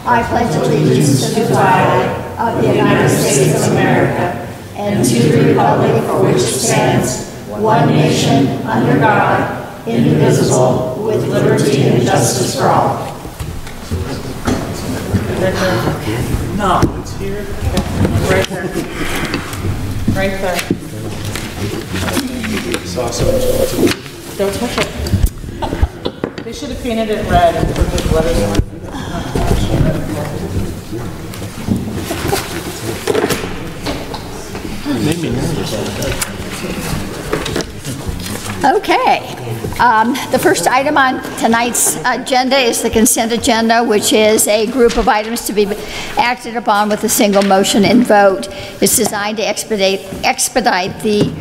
I pledge allegiance to the flag of the United States of America and to the republic for which it stands, one nation, under God, indivisible, with liberty and justice for all. No, it's here. Right there. Right there. Don't touch it. They should have painted it red and put the letters on it. Okay. The first item on tonight's agenda is the consent agenda, which is a group of items to be acted upon with a single motion and vote. It's designed to expedite the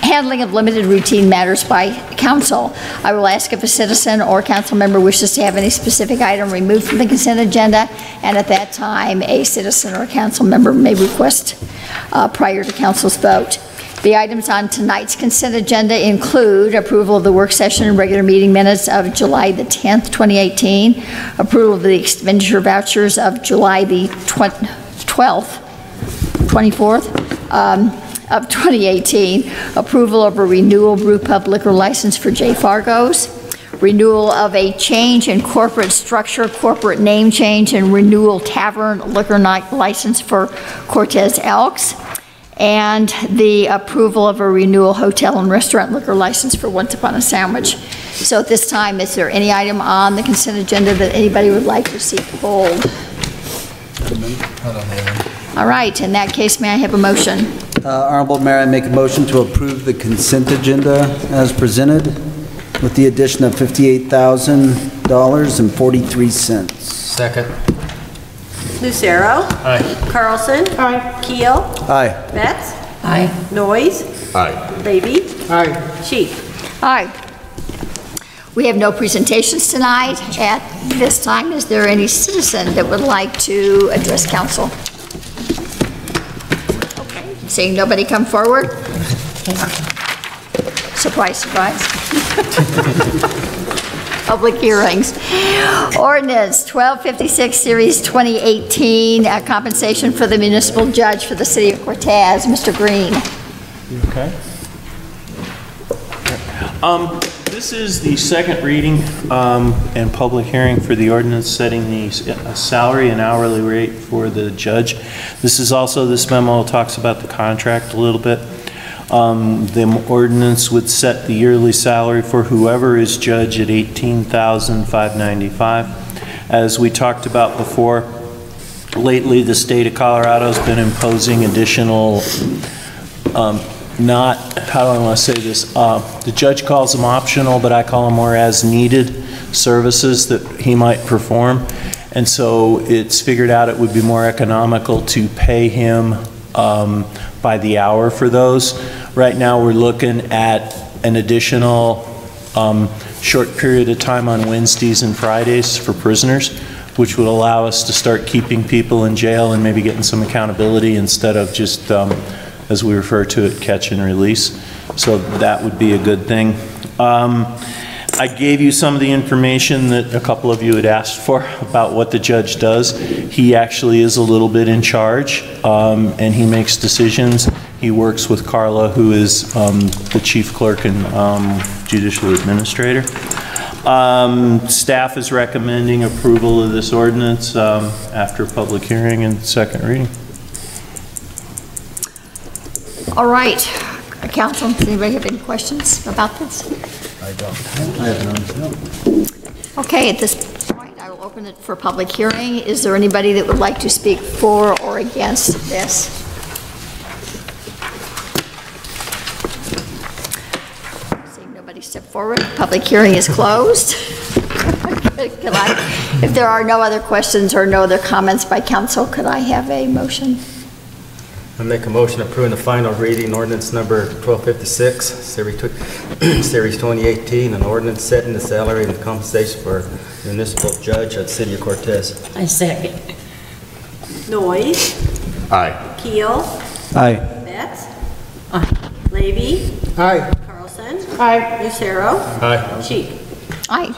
handling of limited routine matters by council. I will ask if a citizen or council member wishes to have any specific item removed from the consent agenda, and at that time, a citizen or council member may request prior to council's vote. The items on tonight's consent agenda include approval of the work session and regular meeting minutes of July the 10th, 2018, approval of the expenditure vouchers of July the 24th of 2018, approval of a renewal brew pub liquor license for J. Fargo's, renewal of a change in corporate structure, corporate name change, and renewal tavern liquor license for Cortez Elks, and the approval of a renewal hotel and restaurant liquor license for Once Upon a Sandwich. So at this time, is there any item on the consent agenda that anybody would like to see pulled? All right, in that case, may I have a motion? Honorable Mayor, I make a motion to approve the consent agenda as presented with the addition of $58,000.43. Second. Lucero. Aye. Carlson. Aye. Keel. Aye. Betts. Aye. Noyes. Aye. Levy. Aye. Sheik. Aye. We have no presentations tonight. At this time, is there any citizen that would like to address council? Okay. Seeing nobody come forward? Surprise, surprise. Public hearings. Ordinance 1256, Series 2018, compensation for the municipal judge for the city of Cortez. Mr. Green. Okay. This is the second reading and public hearing for the ordinance setting the salary and hourly rate for the judge. This memo talks about the contract a little bit. The ordinance would set the yearly salary for whoever is judge at $18,595. As we talked about before, lately the state of Colorado has been imposing additional, how do I want to say this? The judge calls them optional, but I call them more as needed services that he might perform. And so it's figured out it would be more economical to pay him by the hour for those. Right now we're looking at an additional short period of time on Wednesdays and Fridays for prisoners, which would allow us to start keeping people in jail and maybe getting some accountability instead of just, as we refer to it, catch and release. So that would be a good thing. I gave you some of the information that a couple of you had asked for about what the judge does. He actually is a little bit in charge, and he makes decisions. He works with Carla, who is the chief clerk and judicial administrator. Staff is recommending approval of this ordinance after public hearing and second reading. All right. Council, does anybody have any questions about this? I don't. I have none. Okay, at this point, I will open it for public hearing. Is there anybody that would like to speak for or against this? Seeing nobody step forward, public hearing is closed. If there are no other questions or no other comments by council, could I have a motion? I make a motion approving the final reading ordinance number 1256, series 2018, an ordinance setting the salary and the compensation for municipal judge at City of Cortez. I second. Noyes. Aye. Keel. Aye. Betts. Aye. Levy. Aye. Carlson. Aye. Lucero. Aye. Sheik. Aye.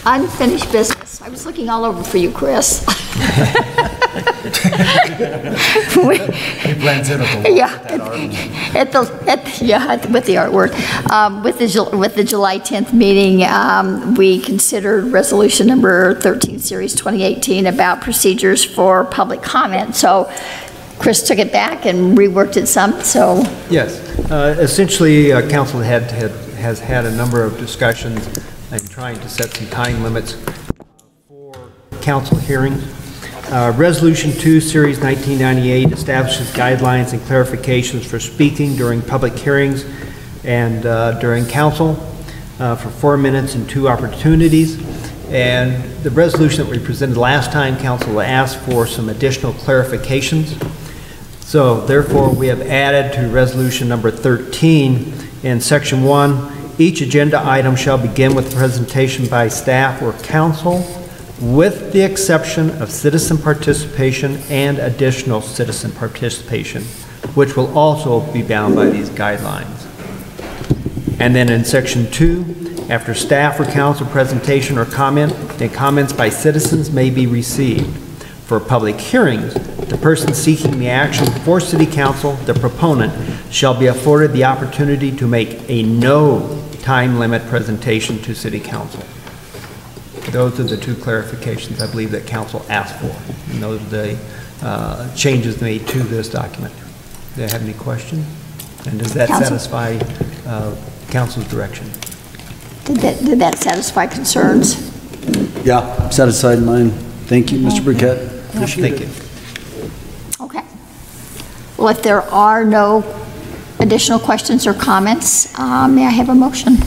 Unfinished business. I I was looking all over for you, Chris. He blends in with the Yeah, with the artwork. With the July 10th meeting, we considered resolution number 13, series 2018, about procedures for public comment. So Chris took it back and reworked it some, so. Yes. Essentially, council has had a number of discussions in trying to set some time limits for council hearings. Resolution 2, Series 1998 establishes guidelines and clarifications for speaking during public hearings and during council for 4 minutes and 2 opportunities. And the resolution that we presented last time, council asked for some additional clarifications. So therefore, we have added to resolution number 13 in section 1, each agenda item shall begin with a presentation by staff or council, with the exception of citizen participation and additional citizen participation, which will also be bound by these guidelines. And then in section 2, after staff or council presentation or comment, then comments by citizens may be received. For public hearings, the person seeking the action for City Council, the proponent, shall be afforded the opportunity to make a no time limit presentation to City Council. Those are the 2 clarifications I believe that council asked for, and those are the changes made to this document. Do they have any questions? And does that satisfy council's direction? Did that satisfy concerns? Yeah, satisfied mine. Thank you, Mr. Burkett. Appreciate Thank it. you. Okay. Well, if there are no additional questions or comments, may I have a motion?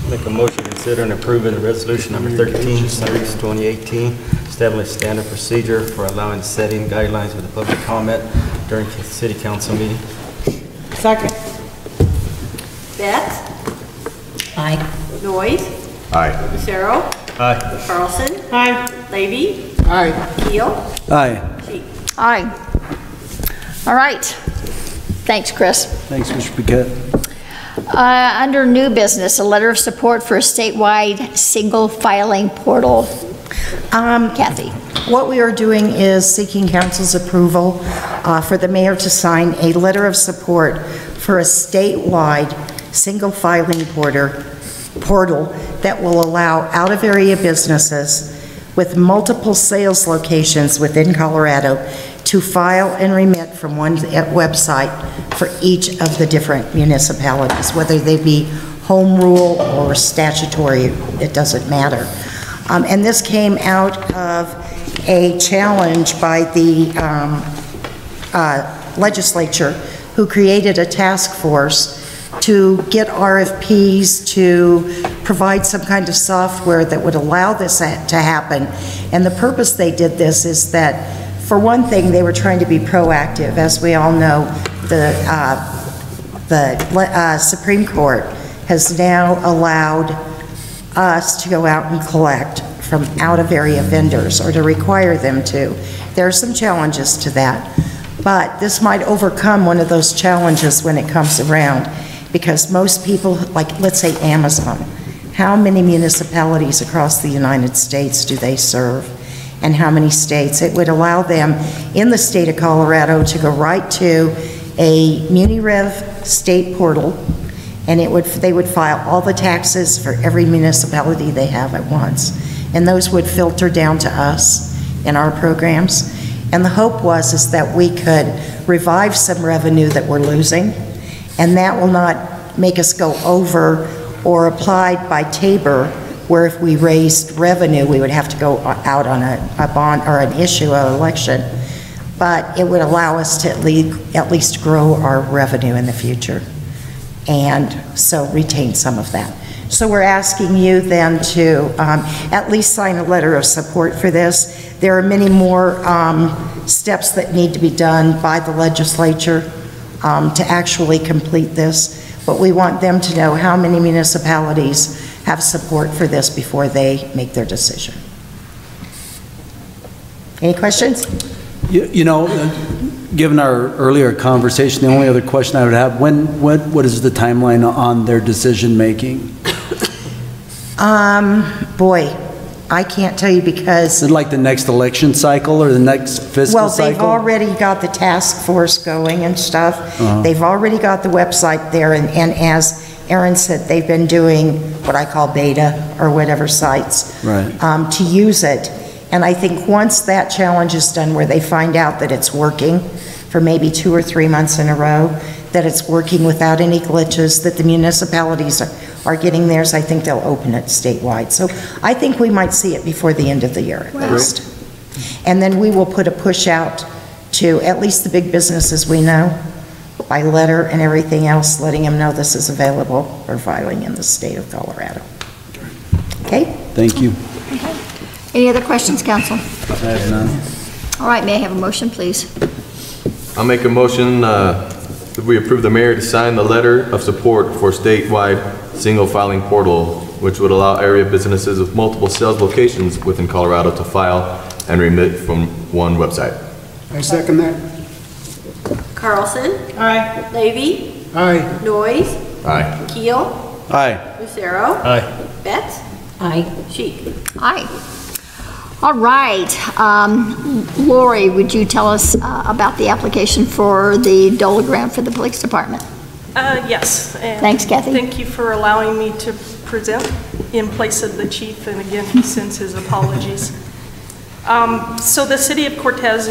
Make a motion to consider and approve the resolution number 13, series 2018, establish standard procedure for allowing the setting guidelines with the public comment during city council meeting. Second. Betts. Aye. Noyes. Aye. Lucero. Aye. Carlson. Aye. Levy. Aye. Keel. Aye. Sheik. Aye. All right. Thanks, Chris. Thanks, Mr. Burkett. Under new business, a letter of support for a statewide single filing portal. Kathy. What we are doing is seeking council's approval for the mayor to sign a letter of support for a statewide single filing portal that will allow out-of-area businesses with multiple sales locations within Colorado to file and remit from one website for each of the different municipalities, whether they be home rule or statutory, it doesn't matter. And this came out of a challenge by the legislature, who created a task force to get RFPs to provide some kind of software that would allow this to happen. And the purpose they did this is that, for one thing, they were trying to be proactive. As we all know, the Supreme Court has now allowed us to go out and collect from out-of-area vendors, or to require them to. There are some challenges to that, but this might overcome one of those challenges when it comes around, because most people, like let's say Amazon, how many municipalities across the United States do they serve? And how many states? It would allow them in the state of Colorado to go right to a MuniRev state portal, and they would file all the taxes for every municipality they have at once. And those would filter down to us in our programs. And the hope is that we could revive some revenue that we're losing, and that will not make us go over or applied by Tabor, where if we raised revenue, we would have to go out on a bond or an issue, an election. But it would allow us to at least grow our revenue in the future, and so retain some of that. So we're asking you then to at least sign a letter of support for this. There are many more steps that need to be done by the legislature to actually complete this, but we want them to know how many municipalities have support for this before they make their decision. Any questions? You know, given our earlier conversation, the only other question I would have, what is the timeline on their decision making? Boy, I can't tell you because, Is it like the next election cycle or the next fiscal well, they've cycle? already got the task force going and stuff. They've already got the website there, and as Aaron said, they've been doing what I call beta or whatever sites. Right. To use it. And I think once that challenge is done, where they find out that it's working for maybe 2 or 3 months in a row, that it's working without any glitches, that the municipalities are getting theirs, I think they'll open it statewide. So I think we might see it before the end of the year at least. And then we will put a push out to at least the big businesses we know by letter and everything else, letting them know this is available for filing in the state of Colorado. Okay? Thank you. Any other questions, council? I have none. All right, may I have a motion, please? I'll make a motion that we approve the mayor to sign the letter of support for statewide single filing portal, which would allow area businesses with multiple sales locations within Colorado to file and remit from one website. I second that. Carlson. Aye. Levy. Aye. Noyes. Aye. Keel. Aye. Lucero. Aye. Betts. Aye. Sheik. Aye. All right. Lori, would you tell us about the application for the DOLA grant for the police department? Yes. And Thanks, Kathy. Thank you for allowing me to present in place of the chief, and again, he sends his apologies. So the city of Cortez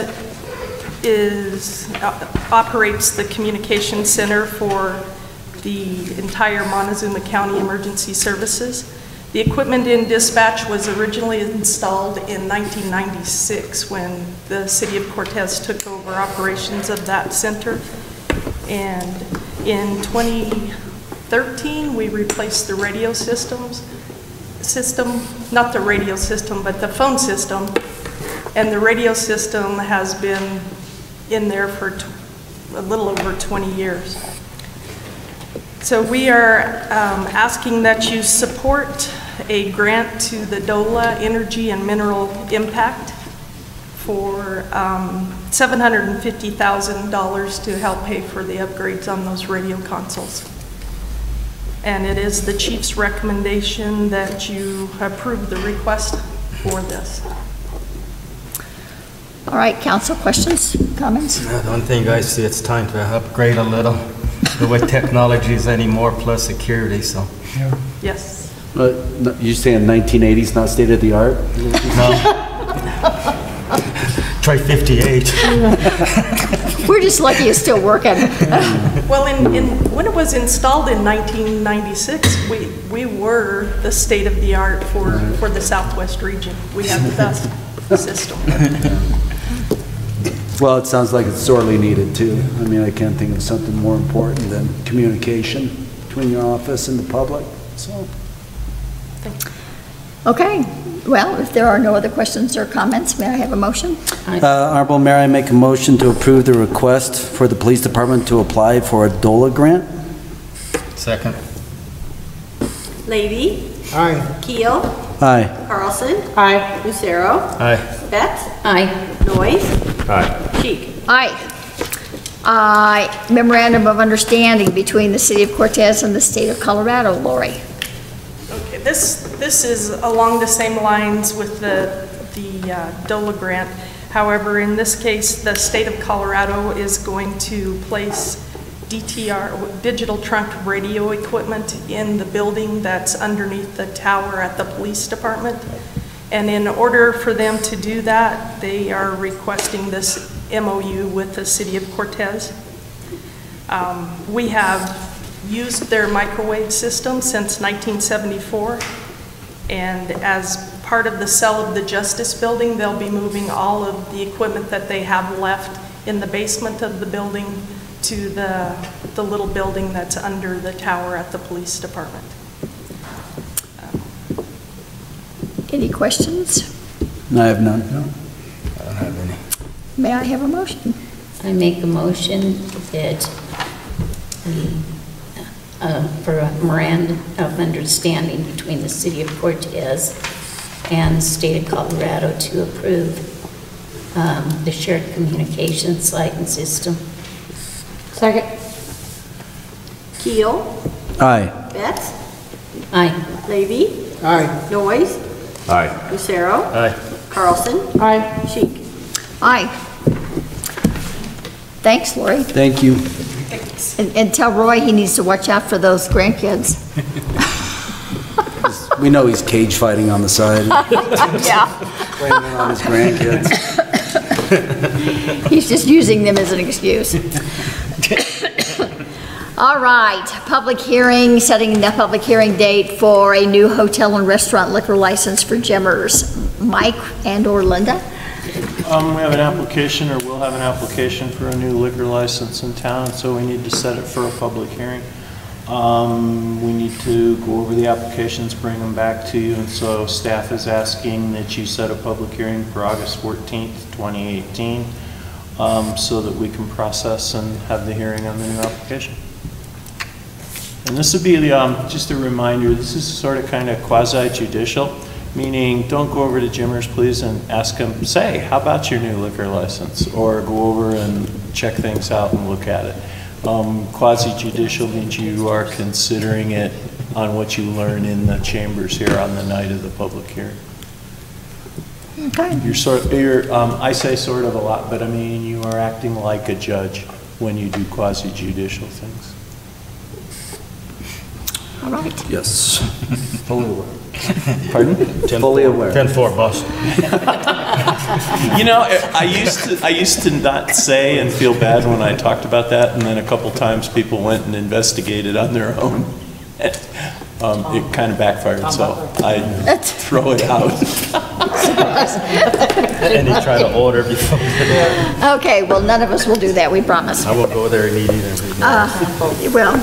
operates the communication center for the entire Montezuma County Emergency Services. The equipment in dispatch was originally installed in 1996 when the city of Cortez took over operations of that center. And in 2013, we replaced the radio system, not the radio system, but the phone system. And the radio system has been in there for a little over 20 years. So we are asking that you support a grant to the DOLA Energy and Mineral Impact for $750,000 to help pay for the upgrades on those radio consoles. And it is the chief's recommendation that you approve the request for this. All right, council, questions, comments? The only thing I see, it's time to upgrade a little. The way technology is anymore, plus security, so. Yes. You saying 1980s, not state of the art? No. Try 58. We're just lucky it's still working. Well, when it was installed in 1996, we were the state of the art for the Southwest region. We had the best system. Well, it sounds like it's sorely needed too. I mean, I can't think of something more important than communication between your office and the public, so. Okay, well, if there are no other questions or comments, may I have a motion? Honorable Mayor, I make a motion to approve the request for the police department to apply for a DOLA grant. Second. Levy. Aye. Keel. Aye. Carlson. Aye. Lucero. Aye. Betts. Aye. Noyes. Aye. Sheik. Aye. Memorandum of understanding between the city of Cortez and the state of Colorado. Lori. Okay, this is along the same lines with the DOLA grant. However, in this case, the state of Colorado is going to place DTR, digital trunk radio equipment, in the building that's underneath the tower at the police department. And in order for them to do that, they are requesting this MOU with the city of Cortez. We have used their microwave system since 1974. And as part of the sale of the Justice Building, they'll be moving all of the equipment that they have left in the basement of the building to the little building that's under the tower at the police department. Any questions? I have none. No. I don't have any. May I have a motion? I make a motion that for a memorandum of understanding between the city of Cortez and the state of Colorado to approve the shared communication site and system. Second. Keel. Aye. Betts. Aye. Levy. Aye. Noyes. Aye. Lucero. Aye. Carlson. Aye. Sheik. Aye. Thanks, Lori. Thank you. And tell Roy he needs to watch out for those grandkids. We know he's cage fighting on the side, Yeah. blaming it on his grandkids. He's just using them as an excuse. All right, public hearing, setting the public hearing date for a new hotel and restaurant liquor license for Jimmers. Mike and/or Linda? We have an application, or we'll have an application for a new liquor license in town, so we need to set it for a public hearing. We need to go over the applications, bring them back to you, and so staff is asking that you set a public hearing for August 14th, 2018, so that we can process and have the hearing on the new application. And this would be the, just a reminder, this is sort of kind of quasi-judicial, meaning don't go over to Jimmers, please, and ask them, say, how about your new liquor license? Or go over and check things out and look at it. Quasi-judicial means you are considering it on what you learn in the chambers here on the night of the public hearing. Okay. I say sort of a lot, but I mean, you are acting like a judge when you do quasi-judicial things. All right. Yes. Fully aware. Pardon? Fully aware. 10-4, boss. You know, I used to not say and feel bad when I talked about that, and then a couple times people went and investigated on their own. It kind of backfired, so I throw it out. And he tried to order before. Okay, well, none of us will do that, we promise. I won't go there and eat either. Well,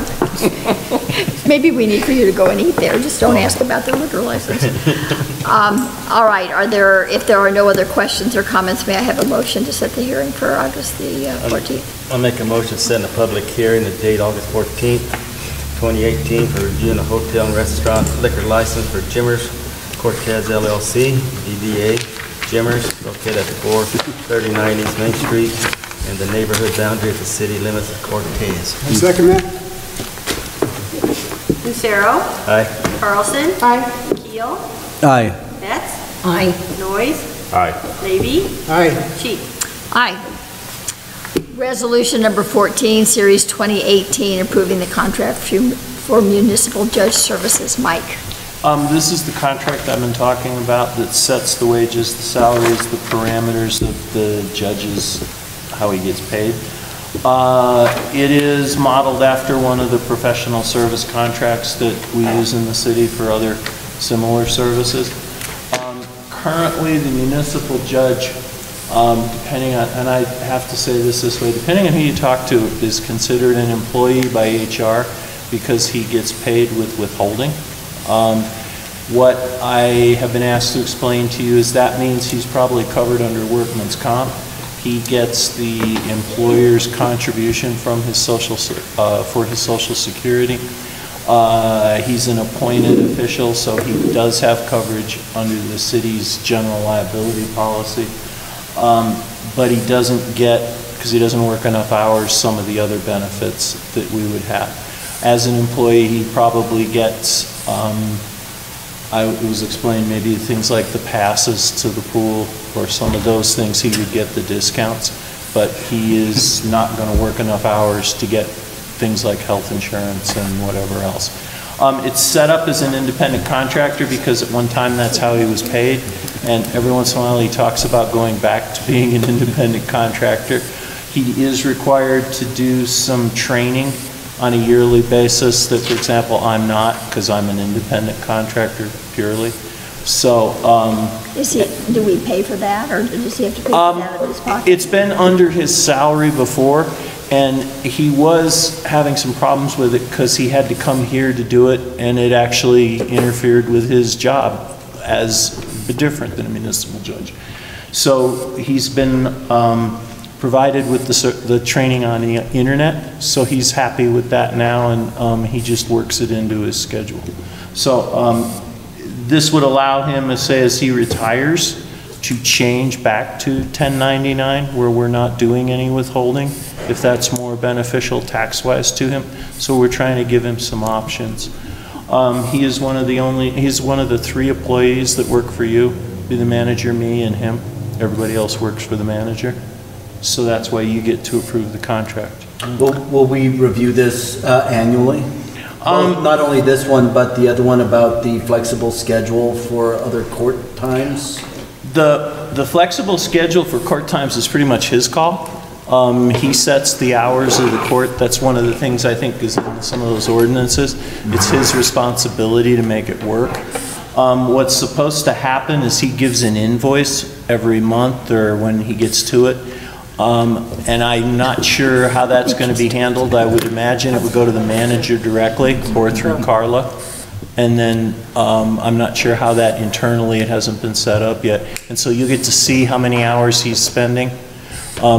maybe we need for you to go and eat there, just don't ask about the liquor license. All right, if there are no other questions or comments, may I have a motion to set the hearing for August the 14th? I'll make a motion setting a public hearing, the date August 14th, 2018, for reviewing a hotel and restaurant liquor license for Jimmers Cortez LLC, DBA Jimmers, located at 439 East Main Street, and the neighborhood boundary of the city limits of Cortez. Second that. Lucero. Aye. Carlson. Aye. Keel. Aye. Betts. Aye. Noyes. Aye. Levy. Aye. Sheik. Aye. Resolution number 14, Series 2018, approving the contract for municipal judge services. Mike. This is the contract I've been talking about that sets the wages, the salaries, the parameters of the judges, how he gets paid. It is modeled after one of the professional service contracts that we use in the city for other similar services. Currently, the municipal judge, depending on, and I have to say this way, depending on who you talk to, is considered an employee by HR because he gets paid with withholding. What I have been asked to explain to you is that means he's probably covered under workman's comp. He gets the employer's contribution from his for his Social Security. He's an appointed official, so he does have coverage under the city's general liability policy. But he doesn't get, because he doesn't work enough hours, some of the other benefits that we would have. As an employee, he probably gets, it was explained, maybe things like the passes to the pool or some of those things, he would get the discounts, but he is not going to work enough hours to get things like health insurance and whatever else. It's set up as an independent contractor because at one time that's how he was paid, and every once in a while he talks about going back to being an independent contractor. He is required to do some training on a yearly basis that, for example, I'm not, because I'm an independent contractor purely. So, do we pay for that, or does he have to pay for that out of his pocket? it's been under his salary before, and he was having some problems with it because he had to come here to do it, and it actually interfered with his job as different than a municipal judge. So he's been provided with the training on the internet, so he's happy with that now, and he just works it into his schedule. So this would allow him, as he retires, to change back to 1099, where we're not doing any withholding, if that's more beneficial tax-wise to him. So we're trying to give him some options. He is he's one of the 3 employees that work for you, be the manager, me, and him. Everybody else works for the manager. So that's why you get to approve the contract. Will we review this annually? Well, not only this one, but the other one about the flexible schedule for other court times? The flexible schedule for court times is pretty much his call. He sets the hours of the court. That's one of the things I think is in some of those ordinances. It's his responsibility to make it work. What's supposed to happen is he gives an invoice every month or when he gets to it. And I'm not sure how that's going to be handled. I would imagine it would go to the manager directly or through Carla. And then I'm not sure how that internally, it hasn't been set up yet. And so you get to see how many hours he's spending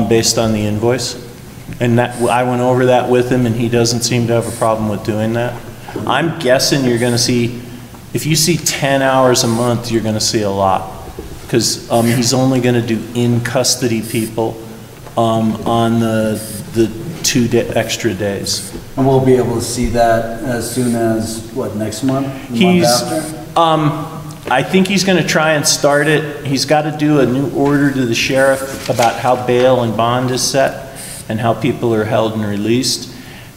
based on the invoice. And that, I went over that with him, and he doesn't seem to have a problem with doing that. I'm guessing you're going to see, if you see 10 hours a month, you're going to see a lot. Because he's only going to do in-custody people on the 2 extra days. And we'll be able to see that as soon as, what, next month? The month after? I think he's going to try and start it. He's got to do a new order to the sheriff about how bail and bond is set and how people are held and released.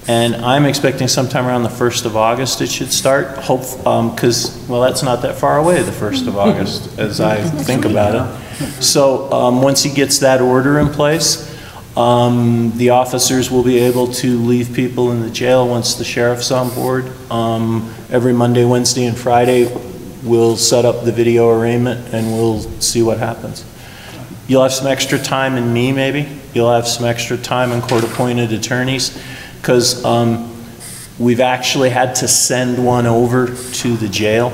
And I'm expecting sometime around the 1st of August it should start. Because, well, that's not that far away, the 1st of August, as I think about it. So once he gets that order in place, the officers will be able to leave people in the jail once the sheriff's on board. Every Monday, Wednesday, and Friday, we'll set up the video arraignment and we'll see what happens. You'll have some extra time in me, maybe. You'll have some extra time in court-appointed attorneys, because we've actually had to send one over to the jail.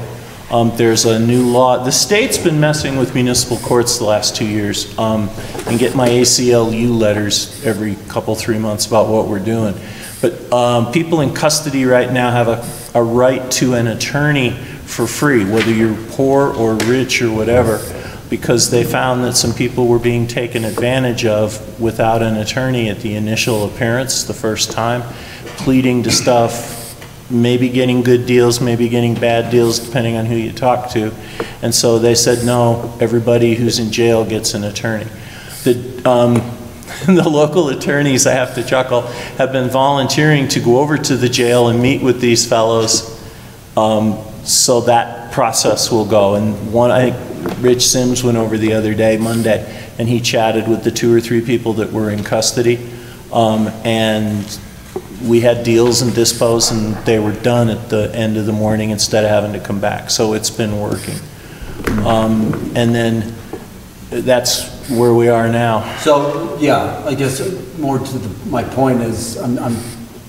There's a new law. The state's been messing with municipal courts the last 2 years and get my ACLU letters every couple, 3 months about what we're doing. But people in custody right now have a right to an attorney for free, whether you're poor or rich or whatever, because they found that some people were being taken advantage of without an attorney at the initial appearance, the first time, pleading to stuff, maybe getting good deals, maybe getting bad deals, depending on who you talk to. And so they said, no, everybody who's in jail gets an attorney. The local attorneys, I have to chuckle, have been volunteering to go over to the jail and meet with these fellows, so that process will go. And I think Rich Sims went over the other day, Monday, and he chatted with the 2 or 3 people that were in custody, and we had deals and dispos, and they were done at the end of the morning instead of having to come back. So it's been working. And then that's where we are now. So, yeah, I guess more to my point is I'm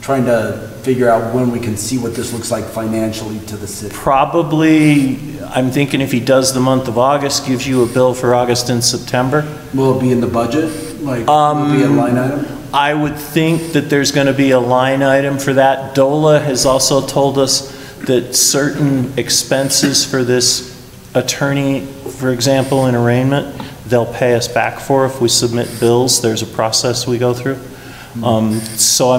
trying to figure out when we can see what this looks like financially to the city. Probably, I'm thinking if he does the month of August, gives you a bill for August and September. Will it be in the budget? Like, will it be a line item? I would think that there's going to be a line item for that. DOLA has also told us that certain expenses for this attorney, for example, in arraignment, they'll pay us back for if we submit bills. There's a process we go through. So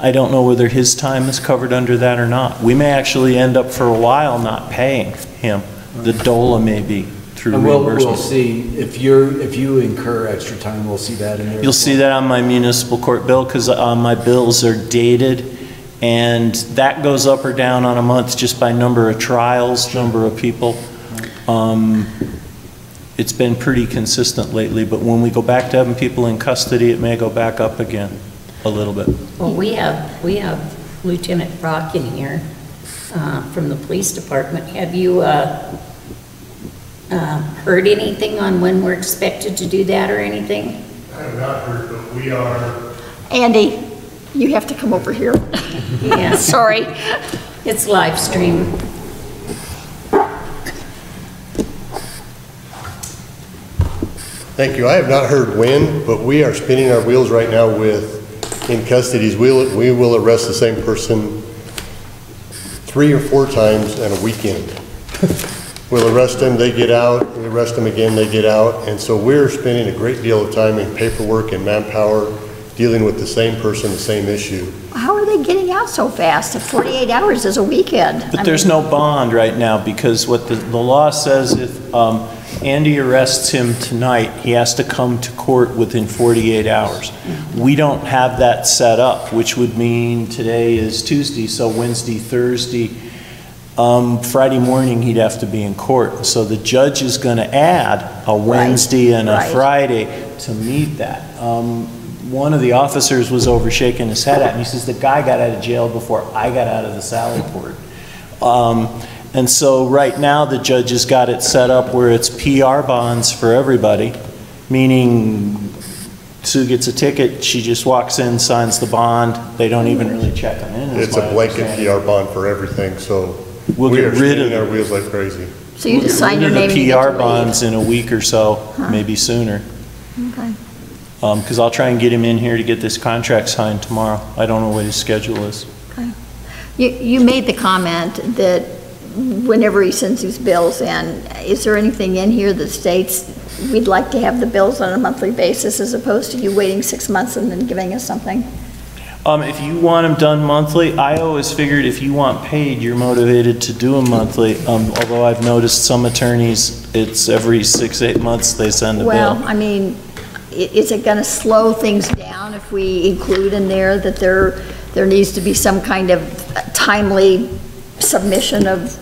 I don't know whether his time is covered under that or not. We may actually end up for a while not paying him. The DOLA may be through reimbursement. We'll see if you incur extra time. We'll see that in there. You'll see that on my municipal court bill, because my bills are dated, and that goes up or down on a month just by number of trials, number of people. It's been pretty consistent lately, but when we go back to having people in custody, it may go back up again a little bit. Well, we have Lieutenant Brock in here from the police department. Have you heard anything on when we're expected to do that or anything? I have not heard, but we are. Andy, you have to come over here. Yeah. Sorry. It's live stream. Thank you. I have not heard when, but we are spinning our wheels right now with in custodies. We will arrest the same person 3 or 4 times in a weekend. We'll arrest them, they get out, we arrest them again, they get out. And so we're spending a great deal of time in paperwork and manpower dealing with the same person, the same issue. How are they getting out so fast? 48 hours is a weekend. But there's no bond right now, because what the law says, if Andy arrests him tonight, he has to come to court within 48 hours. We don't have that set up, which would mean today is Tuesday, so Wednesday, Thursday, Friday morning, he'd have to be in court. So the judge is going to add a Wednesday and a Friday to meet that. One of the officers was over shaking his head at me. He says, the guy got out of jail before I got out of the Sally Port. And so right now, the judge has got it set up where it's PR bonds for everybody, meaning Sue gets a ticket, she just walks in, signs the bond, they don't even really check them in. It's a blanket PR bond for everything, so we'll we get are rid spinning of our wheels like crazy. So you just sign your name and you the get to PR leave. bonds in a week or so, maybe sooner. Okay. Because I'll try and get him in here to get this contract signed tomorrow. I don't know what his schedule is. Okay. You made the comment that whenever he sends these bills in, is there anything in here that states we'd like to have the bills on a monthly basis as opposed to you waiting 6 months and then giving us something? If you want them done monthly, I always figured if you want paid, you're motivated to do them monthly. Although I've noticed some attorneys, it's every 6, 8 months they send a bill. Well, I mean, is it going to slow things down if we include in there that there needs to be some kind of timely submission of?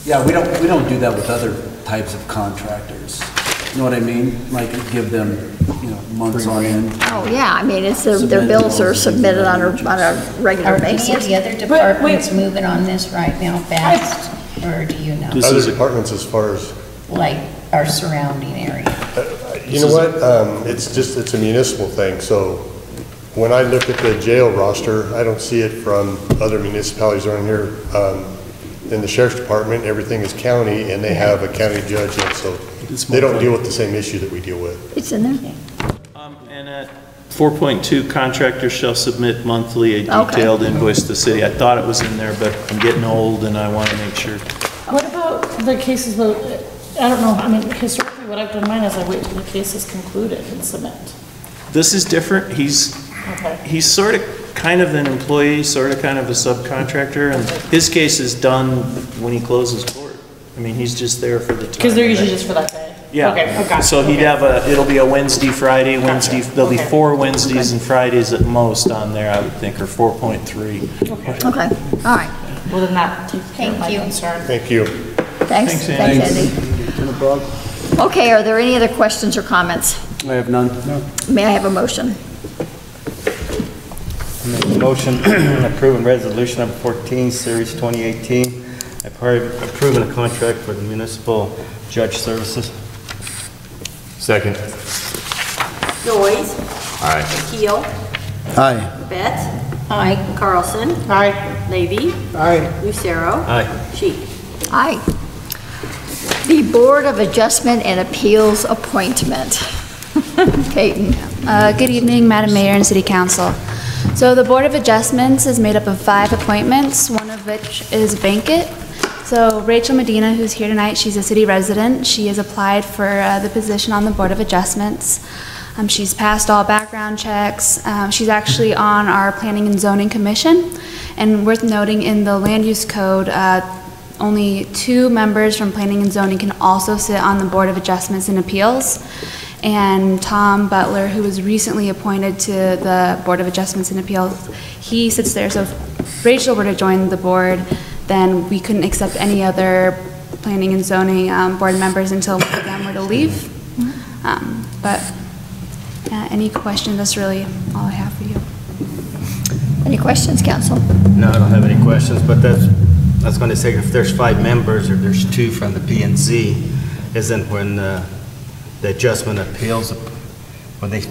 Yeah, we don't do that with other types of contractors. You know what I mean? Like give them, months on end. Oh, yeah, I mean, it's their bills are submitted on a regular Are any of basis. the other departments moving on this right now fast, or do you know? Other departments as far as? Like our surrounding area? You know what, it's a municipal thing, so when I look at the jail roster, I don't see it from other municipalities around here. In the sheriff's department, everything is county, and they have a county judge, and so they don't deal with the same issue that we deal with. It's in there? And at 4.2, contractors shall submit monthly a detailed invoice to the city. I thought it was in there, but I'm getting old and I want to make sure. What about the cases that, I don't know, I mean, historically, what I've done mine is I wait till the case is concluded and submit. This is different. He's sort of kind of an employee, sort of kind of a subcontractor, and his case is done when he closes court. I mean, he's just there for the time. Because they're usually just for that day? Yeah. Okay. So he'd have it'll be a Wednesday, Friday, Wednesday, there'll be 4 Wednesdays and Fridays at most on there, I would think, or 4.3. Okay, all right. Well, then that takes care of my concern. Thank you. Thanks, Andy. Okay, are there any other questions or comments? I have none. No. May I have a motion? Make a motion approving resolution number 14, series 2018, approving a contract for the municipal judge services. Second. Noyes. Aye. Keel. Aye. Betts. Aye. Carlson. Aye. Levy. Aye. Lucero. Aye. Sheik. Aye. The Board of Adjustment and Appeals appointment. Peyton. Good evening, Madam Mayor and City Council. So the Board of Adjustments is made up of 5 appointments, one of which is vacant. So Rachel Medina, who's here tonight, she's a city resident. She has applied for the position on the Board of Adjustments. She's passed all background checks. She's actually on our Planning and Zoning Commission. And worth noting, in the Land Use Code, only 2 members from Planning and Zoning can also sit on the Board of Adjustments and Appeals. And Tom Butler, who was recently appointed to the Board of Adjustments and Appeals, he sits there. So if Rachel were to join the board, then we couldn't accept any other Planning and Zoning board members until one of them were to leave. But any questions, that's really all I have for you. Any questions, Council? No, I don't have any questions, but I was going to say, if there's 5 members or there's 2 from the P&Z, isn't when the adjustment appeals, when they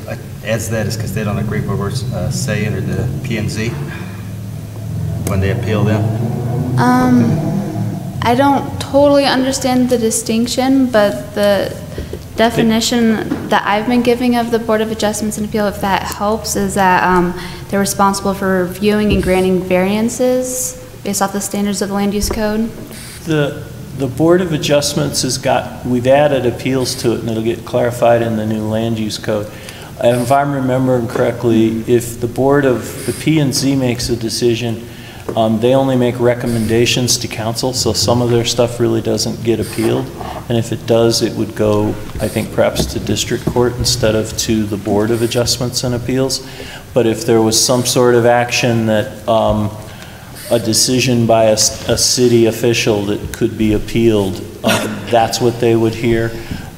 adds that, is because they don't agree with what we're saying, or the P&Z, when they appeal them? I don't totally understand the distinction, but the definition that I've been giving of the Board of Adjustments and Appeal, if that helps, is that they're responsible for reviewing and granting variances based off the standards of the Land Use Code. The Board of Adjustments we've added appeals to it, and it'll get clarified in the new Land Use Code. And if I'm remembering correctly, if the board of the P&Z makes a decision, they only make recommendations to council, so some of their stuff really doesn't get appealed. And if it does, it would go, I think, perhaps to district court instead of to the Board of Adjustments and Appeals. But if there was some sort of action that a decision by a city official that could be appealed, that's what they would hear.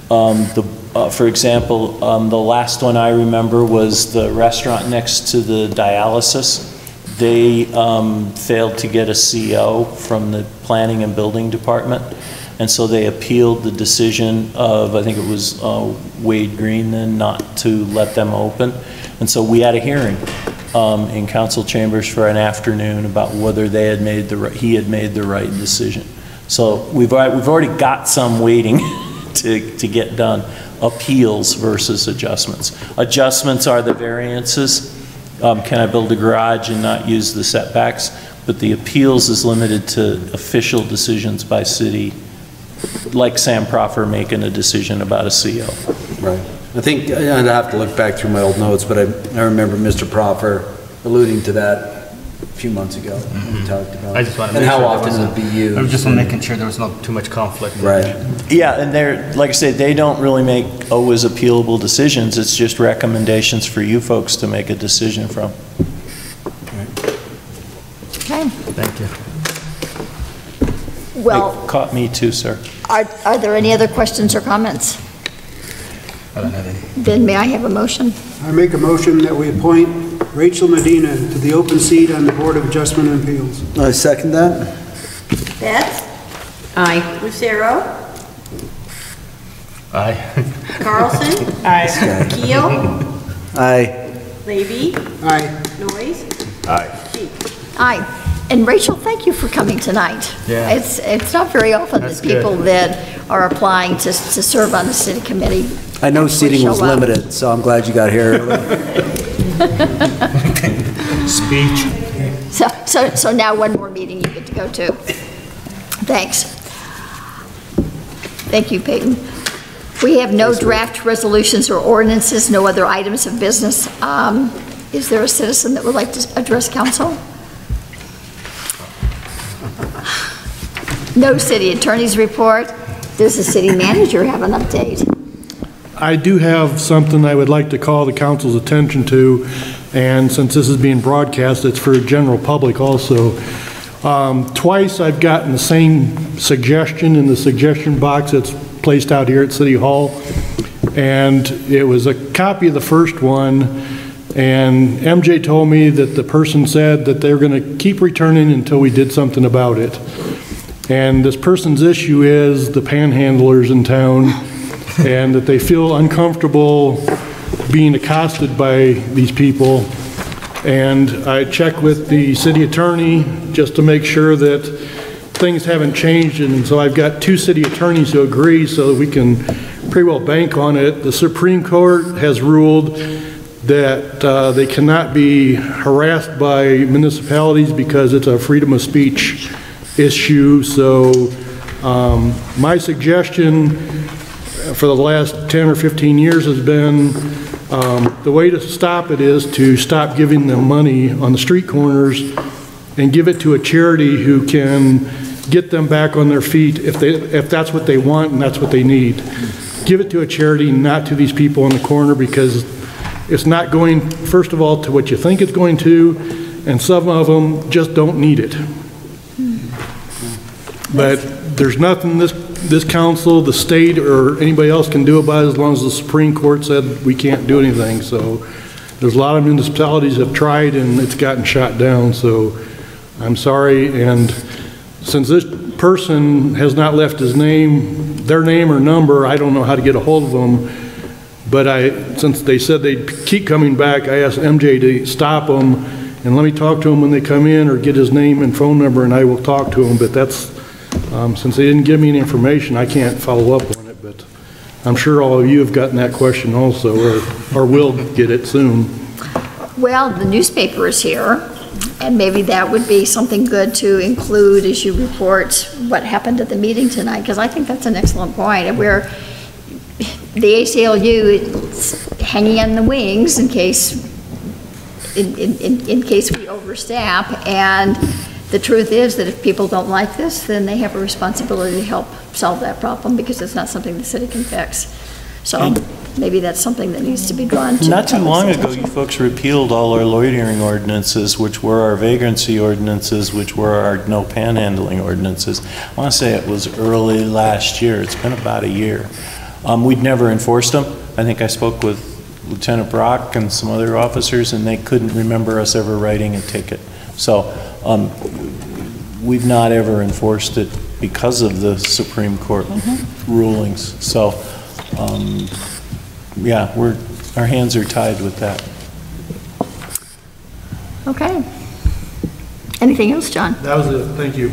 For example, the last one I remember was the restaurant next to the dialysis. They failed to get a CO from the Planning and Building Department, and so they appealed the decision of, I think it was Wade Green then, not to let them open. And so we had a hearing in council chambers for an afternoon about whether they had made he had made the right decision. So we've already got some waiting to get done. Appeals versus adjustments. Adjustments are the variances. Can I build a garage and not use the setbacks? But the appeals is limited to official decisions by city, like Sam Proffer making a decision about a CO. Right. I think I'd have to look back through my old notes, but I remember Mr. Proffer alluding to that a few months ago. We talked about I just want to and make how sure often it would be used. I was just making sure there was not too much conflict. Right. Yeah, and they're, like I say, they don't really make always appealable decisions. It's just recommendations for you folks to make a decision from. Okay. Thank you. Well, It caught me too, sir. are there any other questions or comments? I don't have any. Then may I have a motion? I make a motion that we appoint Rachel Medina to the open seat on the Board of Adjustment and Appeals. I second that. Betts? Aye. Lucero? Aye. Carlson? Aye. Keel? Aye. Levy? Aye. Noyes? Aye. Sheep? Aye. And Rachel, thank you for coming tonight. Yeah. It's not very often That's that people good. that are applying to serve on the city committee. I know actually seating was show up. limited, so I'm glad you got here early. Speech. So now one more meeting you get to go to. Thanks. Thank you, Peyton. We have no draft resolutions or ordinances, no other items of business. Is there a citizen that would like to address council? No city attorney's report. Does the city manager have an update? I do have something I would like to call the council's attention to, and since this is being broadcast, it's for general public also. Twice I've gotten the same suggestion in the suggestion box that's placed out here at City Hall, and it was a copy of the first one, and MJ told me that the person said that they're going to keep returning until we did something about it. And this person's issue is the panhandlers in town, and that they feel uncomfortable being accosted by these people. And I checked with the city attorney just to make sure that things haven't changed, and so I've got two city attorneys who agree so that we can pretty well bank on it. The Supreme Court has ruled that they cannot be harassed by municipalities because it's a freedom of speech issue. So my suggestion for the last 10 or 15 years has been the way to stop it is to stop giving them money on the street corners and give it to a charity who can get them back on their feet if that's what they want and that's what they need. Give it to a charity, not to these people on the corner, because it's not going, first of all, to what you think it's going to, and some of them just don't need it. But there's nothing this council, the state, or anybody else can do about it as long as the Supreme Court said we can't do anything. So there's a lot of municipalities that have tried and it's gotten shot down. So I'm sorry. And since this person has not left his name, their name or number, I don't know how to get a hold of them. But since they said they'd keep coming back, I asked MJ to stop them and let me talk to them when they come in, or get his name and phone number and I will talk to them. But that's, since they didn't give me any information, I can't follow up on it. But I'm sure all of you have gotten that question also, or will get it soon. Well, the newspaper is here, and maybe that would be something good to include as you report what happened at the meeting tonight, because I think that's an excellent point. And the ACLU is hanging in the wings in case we overstep, and the truth is that if people don't like this, then they have a responsibility to help solve that problem, because it's not something the city can fix. So maybe that's something that needs to be drawn to. Not too long ago, you folks repealed all our loitering ordinances, which were our vagrancy ordinances, which were our no panhandling ordinances. I want to say it was early last year. It's been about a year. We'd never enforced them. I think I spoke with Lieutenant Brock and some other officers, and they couldn't remember us ever writing a ticket. So we've not ever enforced it because of the Supreme Court rulings. So yeah, our hands are tied with that. Okay. Anything else, John? That was it. Thank you.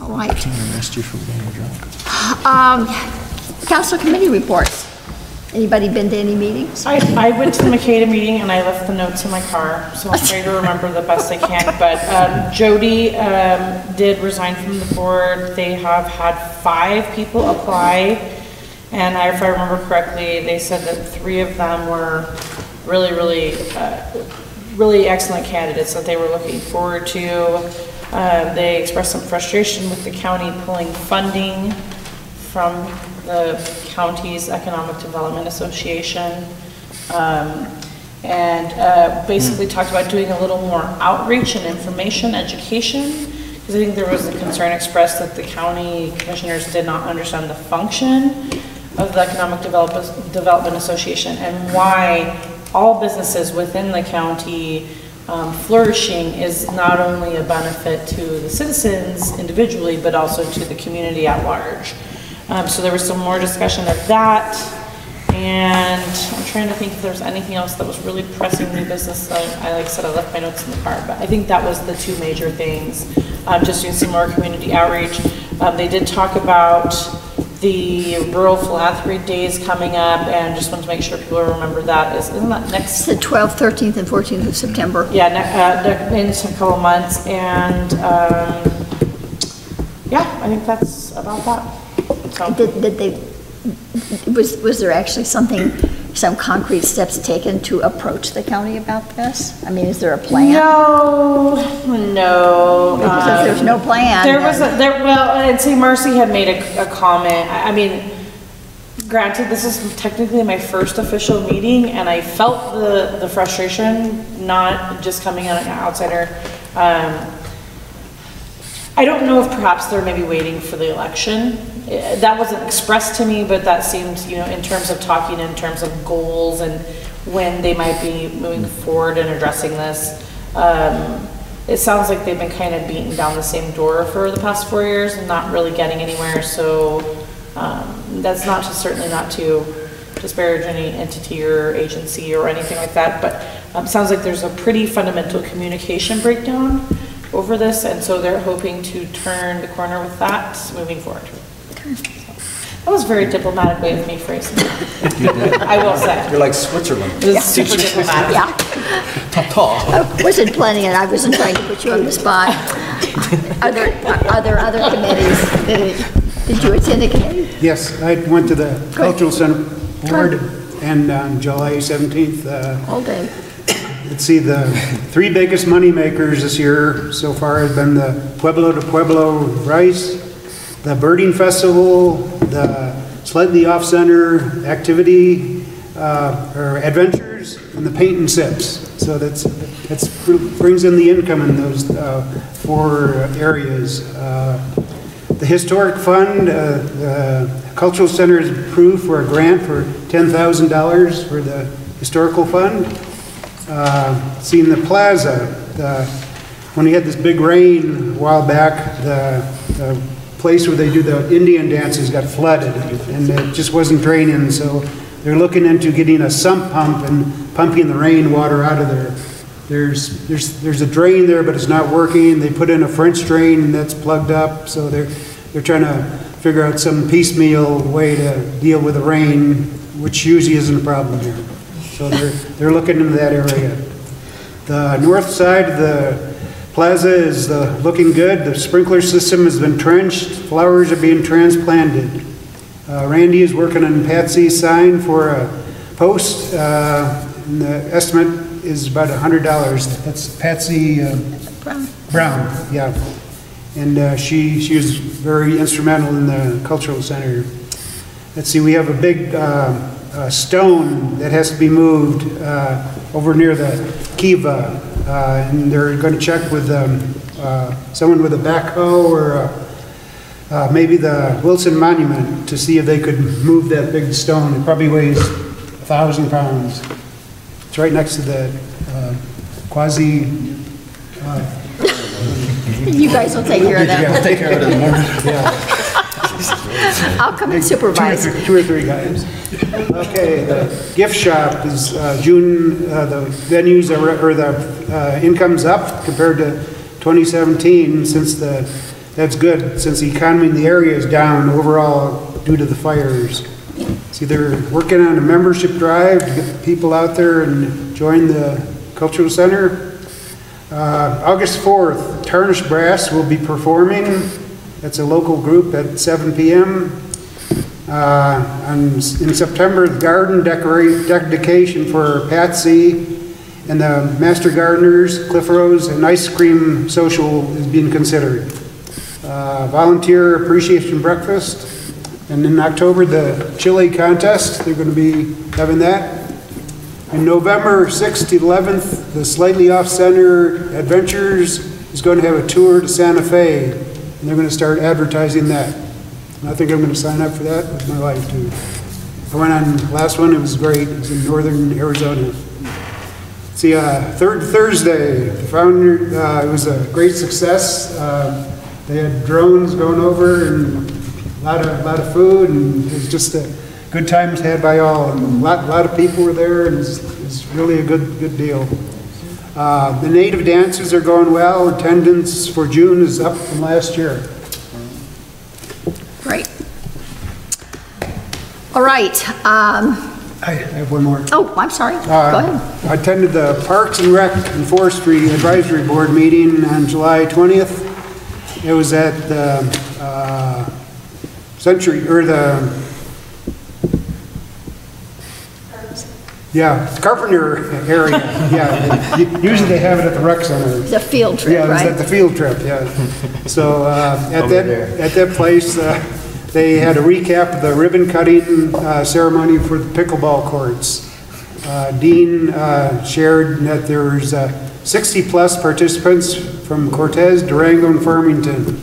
All right. I missed you from being drunk. Council committee reports. Anybody been to any meetings? I went to the Makeda meeting and I left the notes in my car, so I'll try to remember the best I can. But Jody did resign from the board. They have had 5 people apply, and if I remember correctly, they said that 3 of them were really excellent candidates that they were looking forward to. They expressed some frustration with the county pulling funding from the county's Economic Development Association, and basically talked about doing a little more outreach and information education, because I think there was a concern expressed that the county commissioners did not understand the function of the Economic Development Association and why all businesses within the county flourishing is not only a benefit to the citizens individually, but also to the community at large. So there was some more discussion of that, and I'm trying to think if there's anything else that was really pressing new business. Like I said, I left my notes in the car, but I think that was the 2 major things. Just doing some more community outreach. They did talk about the Rural Philanthropy Days coming up, and just want to make sure people remember that. Isn't that next? It's the 12th, 13th, and 14th of September. Yeah, in a couple of months, and yeah, I think that's about that. So. Was there actually some concrete steps taken to approach the county about this? I mean, is there a plan? No. Because there's no plan. Well, I'd say Marcy had made a comment. I mean, granted, this is technically my first official meeting, and I felt the frustration, not just coming on an outsider. I don't know if perhaps they're maybe waiting for the election. That wasn't expressed to me, but that seemed, in terms of talking in terms of goals and when they might be moving forward and addressing this. It sounds like they've been kind of beating down the same door for the past 4 years and not really getting anywhere. So that's certainly not to disparage any entity or agency or anything like that, but sounds like there's a pretty fundamental communication breakdown over this, and so they're hoping to turn the corner with that moving forward. That was a very diplomatic way of me phrasing it. I will say. You're like Switzerland. It was super diplomatic. Yeah. I wasn't planning it. I wasn't trying to put you on the spot. Are there other committees? Did you attend a committee? Yes, I went to the Cultural Center Board, and on July 17th. All day. Let's see, the 3 biggest money makers this year so far have been the Pueblo to Pueblo Rice, the Birding Festival, the Sled in the Off Center activity, or adventures, and the Paint and Sips. So that brings in the income in those 4 areas. The Historic Fund, the Cultural Center is approved for a grant for $10,000 for the Historical Fund. Seeing the plaza, when we had this big rain a while back, the place where they do the Indian dances got flooded and it just wasn't draining, so they're looking into getting a sump pump and pumping the rainwater out of there. There's a drain there, but it's not working. They put in a French drain and that's plugged up, so they're trying to figure out some piecemeal way to deal with the rain, which usually isn't a problem here. So they're looking into that area. The north side of the plaza is looking good. The sprinkler system has been trenched. Flowers are being transplanted. Randy is working on Patsy's sign for a post, and the estimate is about $100. That's Patsy Brown, yeah. And she was very instrumental in the cultural center. Let's see, we have a big stone that has to be moved over near the Kiva, and they're going to check with someone with a backhoe or maybe the Wilson Monument to see if they could move that big stone. It probably weighs 1,000 pounds. It's right next to the quasi. You guys will take care of that. Yeah, we'll take care of it in the morning. Yeah. I'll come and supervise. Two or three guys. Okay, the gift shop is June, the venues or the income's up compared to 2017 since that's good, since the economy in the area is down overall due to the fires. See, they're working on a membership drive to get people out there and join the cultural center. August 4th, Tarnished Brass will be performing. That's a local group at 7 p.m. In September, the garden dedication for Patsy and the Master Gardeners, Cliff Rose, and ice cream social is being considered. Volunteer appreciation breakfast. And in October, the chili contest, they're going to be having that. In November 6th to 11th, the Slightly Off-Center Adventures is going to have a tour to Santa Fe, and they're going to start advertising that. And I think I'm going to sign up for that with my wife, too. I went on the last one, it was great. It was in northern Arizona. See, Third Thursday, the founder, it was a great success. They had drones going over and a lot of food, and it was just a good times had by all. And a lot of people were there, and it's really a good deal. The native dances are going well. Attendance for June is up from last year. Great. All right. I have one more. Oh, I'm sorry. Go ahead. I attended the Parks and Rec and Forestry Advisory Board meeting on July 20th. It was at the Century, or the Carpenter area. Yeah, usually they have it at the rec center. The field trip, yeah, it was right? at the field trip. Yeah. So at that place, they had a recap of the ribbon cutting ceremony for the pickleball courts. Dean shared that there's 60 plus participants from Cortez, Durango, and Farmington,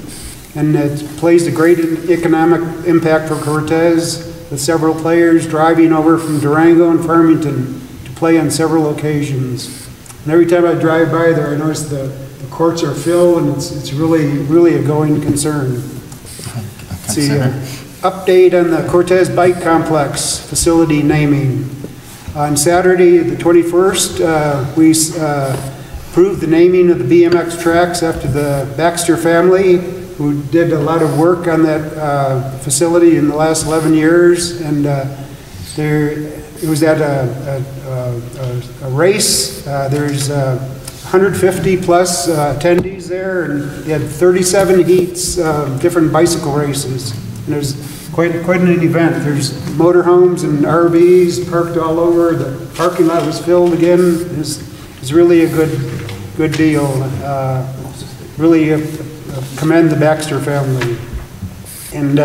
and it plays a great economic impact for Cortez, with several players driving over from Durango and Farmington to play on several occasions. And every time I drive by there, I notice the courts are filled, and it's really a going concern. See, update on the Cortez Bike Complex facility naming. On Saturday, the 21st, we approved the naming of the BMX tracks after the Baxter family, who did a lot of work on that facility in the last 11 years. And it was at a race. There's 150 plus attendees there, and they had 37 heats, different bicycle races. And it was quite an event. There's motorhomes and RVs parked all over. The parking lot was filled again. It's really a good deal. Really commend the Baxter family. And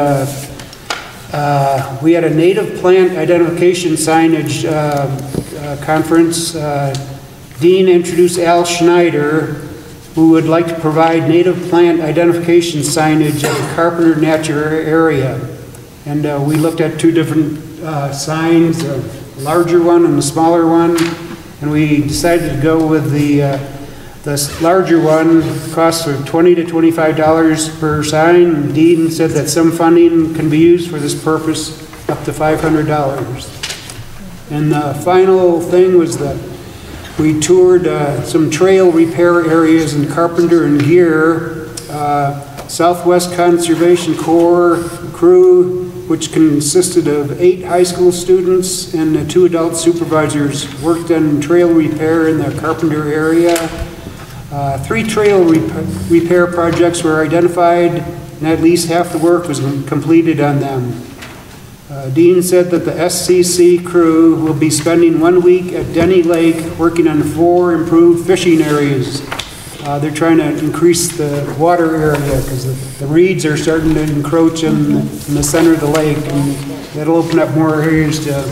we had a native plant identification signage conference. Dean introduced Al Schneider, who would like to provide native plant identification signage at the Carpenter Nature area. And we looked at two different signs, a larger one and a smaller one, and we decided to go with the larger one. Costs are $20 to $25 per sign. Dean said that some funding can be used for this purpose, up to $500. And the final thing was that we toured some trail repair areas in Carpenter and Gear. Southwest Conservation Corps crew, which consisted of 8 high school students and 2 adult supervisors, worked on trail repair in the Carpenter area. 3 trail repair projects were identified, and at least half the work was completed on them. Dean said that the SCC crew will be spending 1 week at Denny Lake working on 4 improved fishing areas. They're trying to increase the water area because the reeds are starting to encroach in the center of the lake, and that'll open up more areas to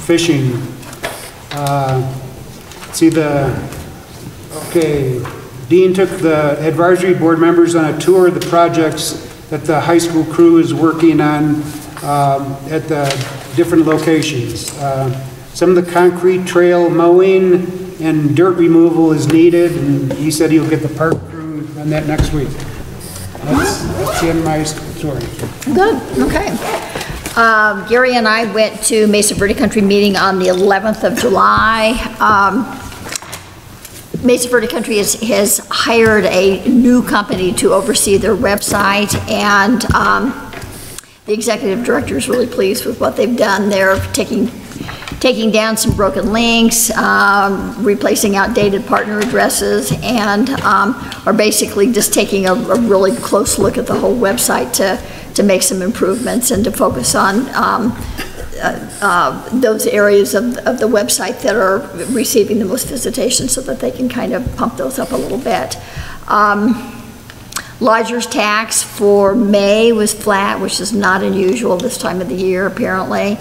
fishing. Dean took the advisory board members on a tour of the projects that the high school crew is working on at the different locations. Some of the concrete trail mowing and dirt removal is needed, and he said he'll get the park crew on that next week. That's the end of my story. Good, okay. Gary and I went to Mesa Verde Country meeting on the 11th of July. Mesa Verde Country has hired a new company to oversee their website, and the executive director is really pleased with what they've done. They're taking down some broken links, replacing outdated partner addresses, and are basically just taking a really close look at the whole website to make some improvements and to focus on those areas of the website that are receiving the most visitation so that they can kind of pump those up a little bit. Lodger's tax for May was flat, which is not unusual this time of the year, apparently.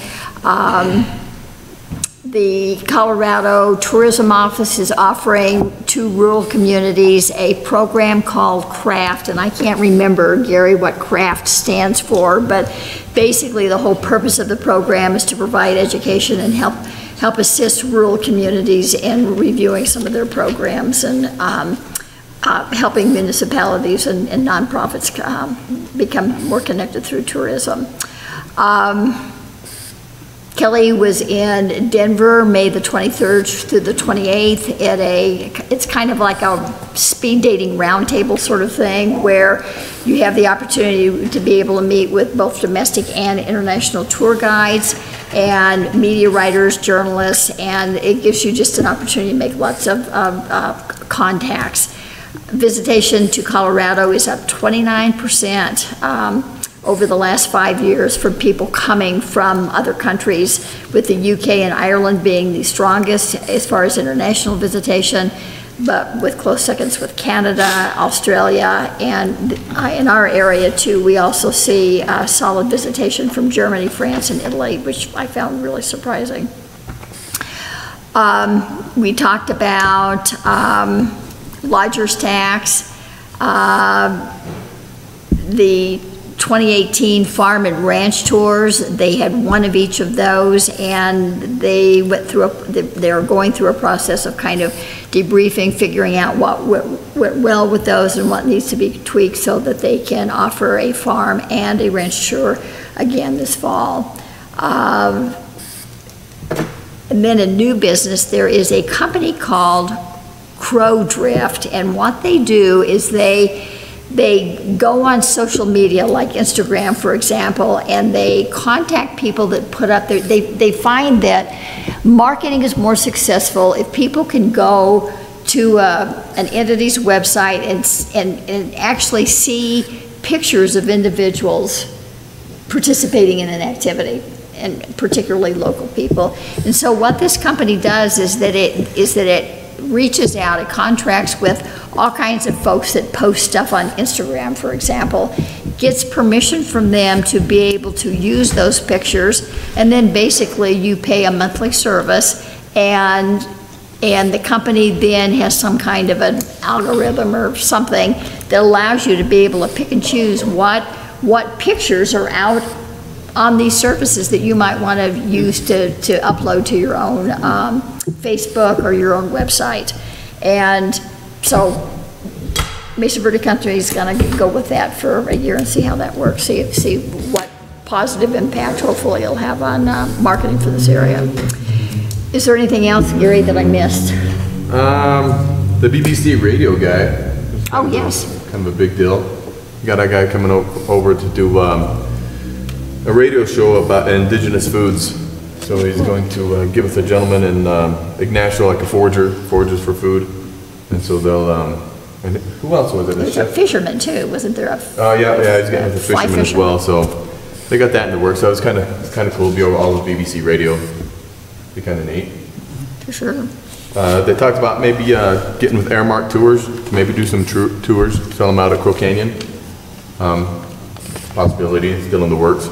The Colorado Tourism Office is offering to rural communities a program called CRAFT, and I can't remember, Gary, what CRAFT stands for, but basically the whole purpose of the program is to provide education and help assist rural communities in reviewing some of their programs and helping municipalities and nonprofits become more connected through tourism. Kelly was in Denver, May the 23rd through the 28th at it's kind of like a speed dating roundtable sort of thing where you have the opportunity to be able to meet with both domestic and international tour guides and media writers, journalists, and it gives you just an opportunity to make lots of contacts. Visitation to Colorado is up 29%. Over the last 5 years from people coming from other countries, with the UK and Ireland being the strongest as far as international visitation, but with close seconds with Canada, Australia, and in our area too, we also see solid visitation from Germany, France, and Italy, which I found really surprising. We talked about lodger's tax, the 2018 farm and ranch tours. They had one of each of those, and they went through they're going through a process of kind of debriefing, figuring out what went well with those and what needs to be tweaked so that they can offer a farm and a ranch tour again this fall. And then in new business, there is a company called Crow Drift, and what they do is they go on social media like Instagram, for example, and they contact people that put up their, they find that marketing is more successful if people can go to an entity's website and actually see pictures of individuals participating in an activity, and particularly local people. And so what this company does is that it reaches out, it contracts with all kinds of folks that post stuff on Instagram, for example, gets permission from them to be able to use those pictures, and then basically you pay a monthly service, and the company then has some kind of an algorithm or something that allows you to be able to pick and choose what pictures are out on these services that you might want to use to upload to your own Facebook or your own website. And so Mesa Verde Country is going to go with that for a year and see how that works, see what positive impact hopefully it'll have on marketing for this area. Is there anything else, Gary, that I missed? The BBC radio guy. Oh, yes. Kind of a big deal. You got a guy coming over to do a radio show about indigenous foods. So he's going to get with a gentleman in Ignacio, like a foragers for food. And so they'll, and who else was it? There's a fisherman too, wasn't there? Yeah, he's getting with a fisherman as well. So they got that in the works, so it's kind of cool to be over all of BBC radio. Be kind of neat. For sure. They talked about maybe getting with Airmark Tours, maybe do some tours, sell them out at Crow Canyon. Possibility, still in the works. So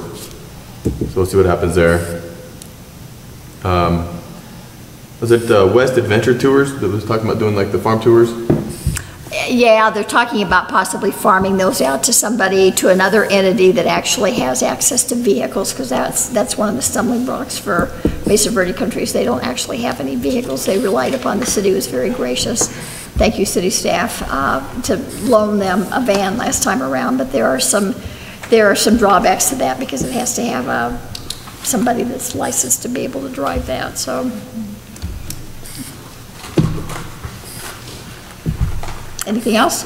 we'll see what happens there. Was it West Adventure Tours that was talking about doing like the farm tours? Yeah, they're talking about possibly farming those out to somebody, to another entity that actually has access to vehicles, because that's one of the stumbling blocks for Mesa Verde countries. They don't actually have any vehicles. They relied upon, the city was very gracious. Thank you, city staff, to loan them a van last time around, but there are some drawbacks to that because it has to have somebody that's licensed to be able to drive that, so. Anything else?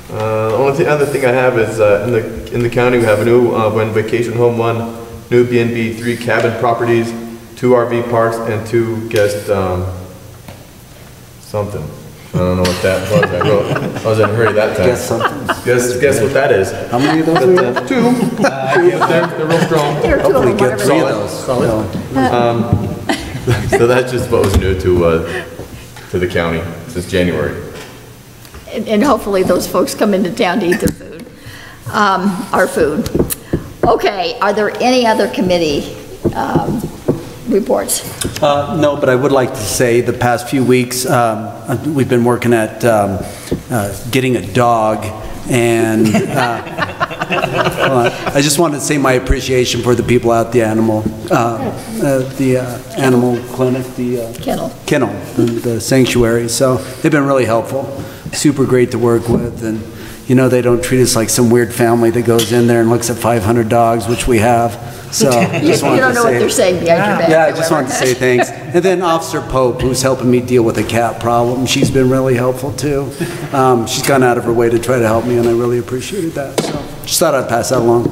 The only other thing I have is in the county we have a new when Vacation Home 1 new B&B 3 cabin properties, 2 RV parks, and 2 guest something. I don't know what that was. I was in a hurry that time. Guess something. Guess what that is? How many of those are there? 2. They're real strong. Hopefully get 3 of those. So that's just what was new to the county since January. And hopefully those folks come into town to eat their food, our food. Okay, are there any other committee reports? No, but I would like to say the past few weeks, we've been working at getting a dog, and I just wanted to say my appreciation for the people at the animal clinic, the kennel, the sanctuary. So they've been really helpful, super great to work with, and you know, they don't treat us like some weird family that goes in there and looks at 500 dogs, which we have. So you don't know what they're saying behind your back. Yeah, I just wanted to say thanks. And then Officer Pope, who's helping me deal with a cat problem, she's been really helpful too. She's gone out of her way to try to help me, and I really appreciated that. So just thought I'd pass that along.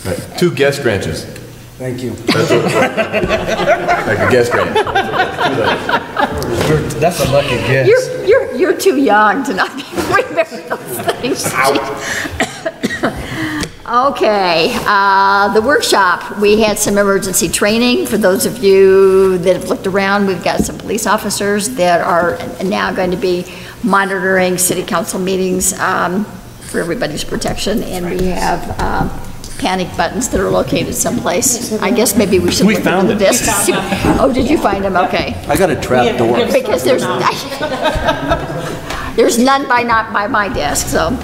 Right. 2 guest ranches. Thank you. Like a guest ranch. That's a lucky guess. You're too young to not remember those things. Okay, the workshop, we had some emergency training. For those of you that have looked around, we've got some police officers that are now going to be monitoring city council meetings for everybody's protection, and we have panic buttons that are located someplace. I guess maybe we should look into this. Oh, did you find them? Okay. I got a trap door. Because there's none by my desk, so.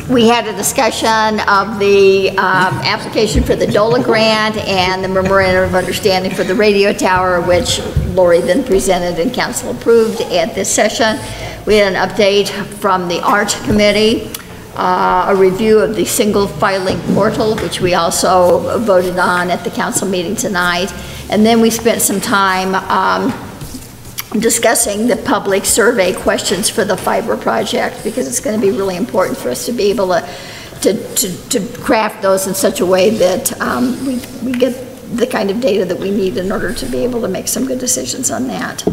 We had a discussion of the application for the DOLA grant and the memorandum of understanding for the radio tower, which Lori then presented and council approved at this session. We had an update from the art committee, a review of the single filing portal, which we also voted on at the council meeting tonight. And then we spent some time discussing the public survey questions for the fiber project, because it's going to be really important for us to be able to craft those in such a way that we get the kind of data that we need in order to be able to make some good decisions on that.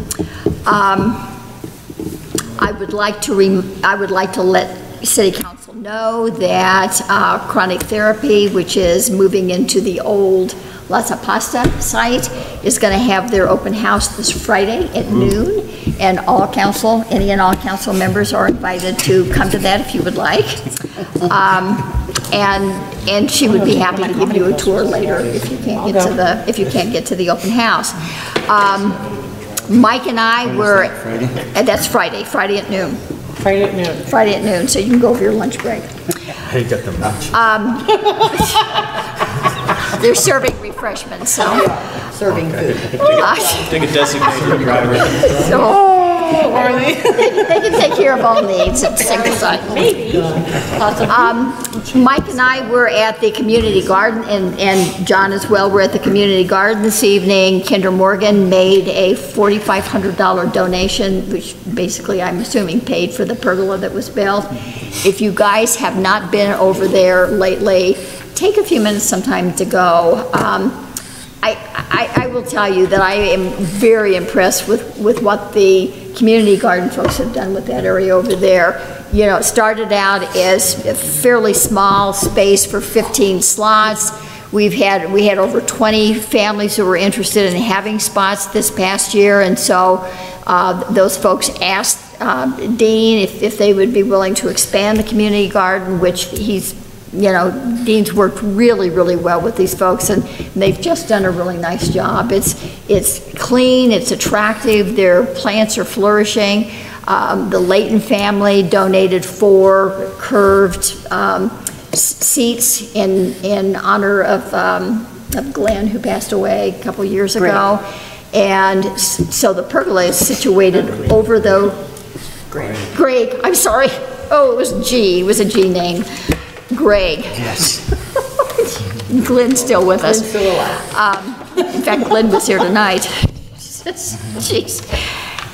I would like to let City Council know that chronic therapy, which is moving into the old La Pasta site, is going to have their open house this Friday at noon, and any and all council members are invited to come to that if you would like. And she would be happy to give you a tour later if you can't get to the open house. Mike and I were, that's Friday at noon. Friday at noon, so you can go over your lunch break. Hey, got the lunch. They're serving refreshments, so. Serving food. Take a designated driver. Are they? They can take care of all needs at single site. Maybe. Mike and I were at the community garden, and John as well, were at the community garden this evening. Kinder Morgan made a $4,500 donation, which basically I'm assuming paid for the pergola that was built. If you guys have not been over there lately, take a few minutes sometime to go. I will tell you that I am very impressed with what the community garden folks have done with that area over there. You know, it started out as a fairly small space for 15 slots. We had over 20 families who were interested in having spots this past year, and so those folks asked Dean if they would be willing to expand the community garden, which he's, you know, Dean's worked really, really well with these folks, and they've just done a really nice job. It's clean, it's attractive, their plants are flourishing. The Layton family donated 4 curved seats in honor of Glenn, who passed away a couple years ago. And so the pergola is situated over the... Greg, I'm sorry. Oh, it was a G name. Greg. Yes. Glenn's still with us. Glenn's still alive. In fact, Glenn was here tonight. Jeez.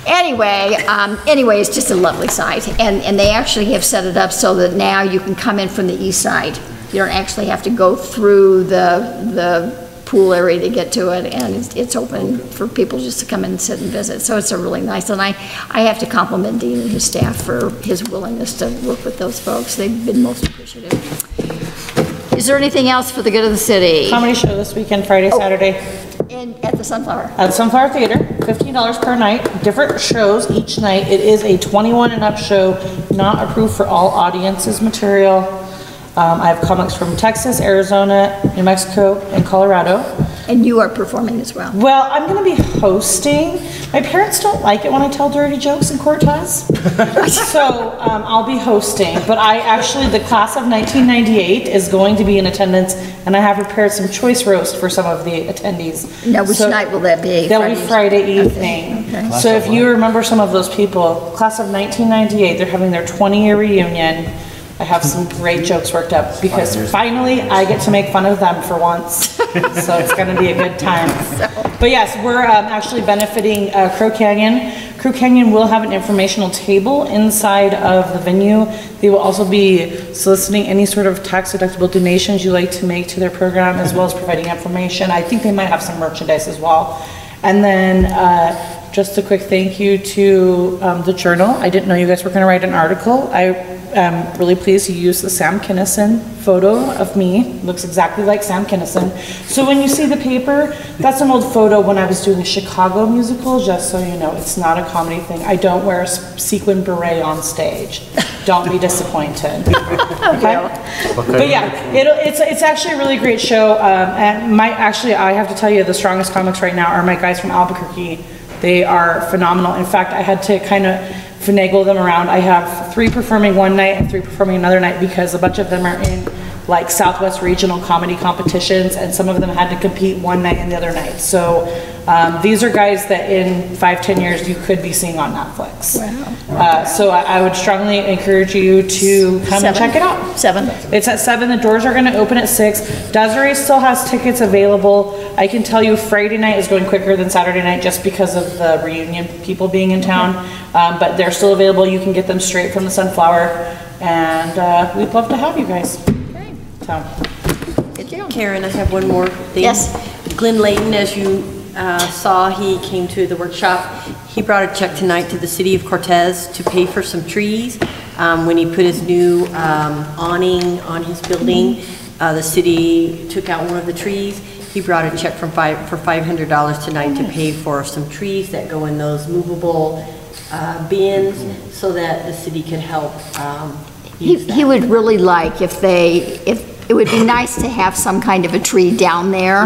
Anyway, it's just a lovely site, and they actually have set it up so that now you can come in from the east side. You don't actually have to go through the pool area to get to it, and it's open for people just to come in and sit and visit. So it's a really nice, and I have to compliment Dean and his staff for his willingness to work with those folks. They've been most appreciative. Is there anything else for the good of the city? Comedy show this weekend, Friday, Saturday. At the Sunflower. At the Sunflower Theater, $15 per night, different shows each night. It is a 21 and up show, not approved for all audiences material. I have comics from Texas, Arizona, New Mexico, and Colorado. And you are performing as well. Well, I'm going to be hosting. My parents don't like it when I tell dirty jokes in Cortez. So I'll be hosting. But the class of 1998 is going to be in attendance, and I have prepared some choice roast for some of the attendees. Now, which night will that be? That will be Friday evening. Okay. So if you remember some of those people, class of 1998, they're having their 20-year reunion. I have some great jokes worked up because finally I get to make fun of them for once. So it's going to be a good time. But yes, we're actually benefiting Crow Canyon. Crow Canyon will have an informational table inside of the venue. They will also be soliciting any sort of tax-deductible donations you like to make to their program, as well as providing information. I think they might have some merchandise as well. And then just a quick thank you to the Journal. I didn't know you guys were going to write an article. I'm really pleased you used the Sam Kinison photo of me. Looks exactly like Sam Kinison. So when you see the paper, that's an old photo when I was doing a Chicago musical, just so you know, it's not a comedy thing. I don't wear a sequin beret on stage. Don't be disappointed. Okay? But yeah, it's actually a really great show. And I have to tell you, the strongest comics right now are my guys from Albuquerque. They are phenomenal. In fact, I had to kind of finagle them around. I have 3 performing one night and 3 performing another night because a bunch of them are in like Southwest regional comedy competitions, and some of them had to compete one night and the other night. So these are guys that in 5-10 years you could be seeing on Netflix. Wow. So I would strongly encourage you to come and check it out. 7. It's at 7. The doors are going to open at 6. Desiree still has tickets available. I can tell you Friday night is going quicker than Saturday night just because of the reunion people being in town. But they're still available. You can get them straight from the Sunflower. And we'd love to have you guys. So. Karen, I have one more thing. Yes. Glenn Layton, as you saw, he came to the workshop. He brought a check tonight to the city of Cortez to pay for some trees. When he put his new awning on his building, the city took out one of the trees. He brought a check for $500 tonight to pay for some trees that go in those movable bins so that the city could help. He would really like if it would be nice to have some kind of a tree down there.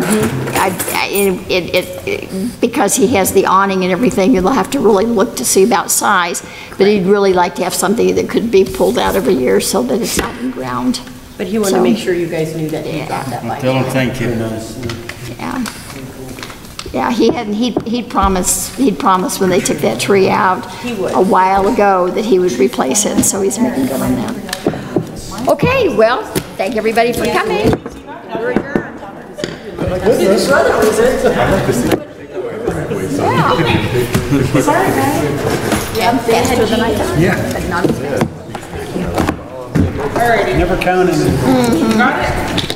Because he has the awning and everything, you'll have to really look to see about size. But he'd really like to have something that could be pulled out every year so that it's not in ground. But he wanted to make sure you guys knew that he brought that by. Tell him thank you. Yeah, he'd promised when they took that tree out a while ago that he would replace it, so he's making good on that. Okay, well, thank everybody for coming. We're adjourned. His brother was it. Yeah. Sorry, guys. Yeah, faster than I thought. Yeah. But not as fast. Never counted. Got it.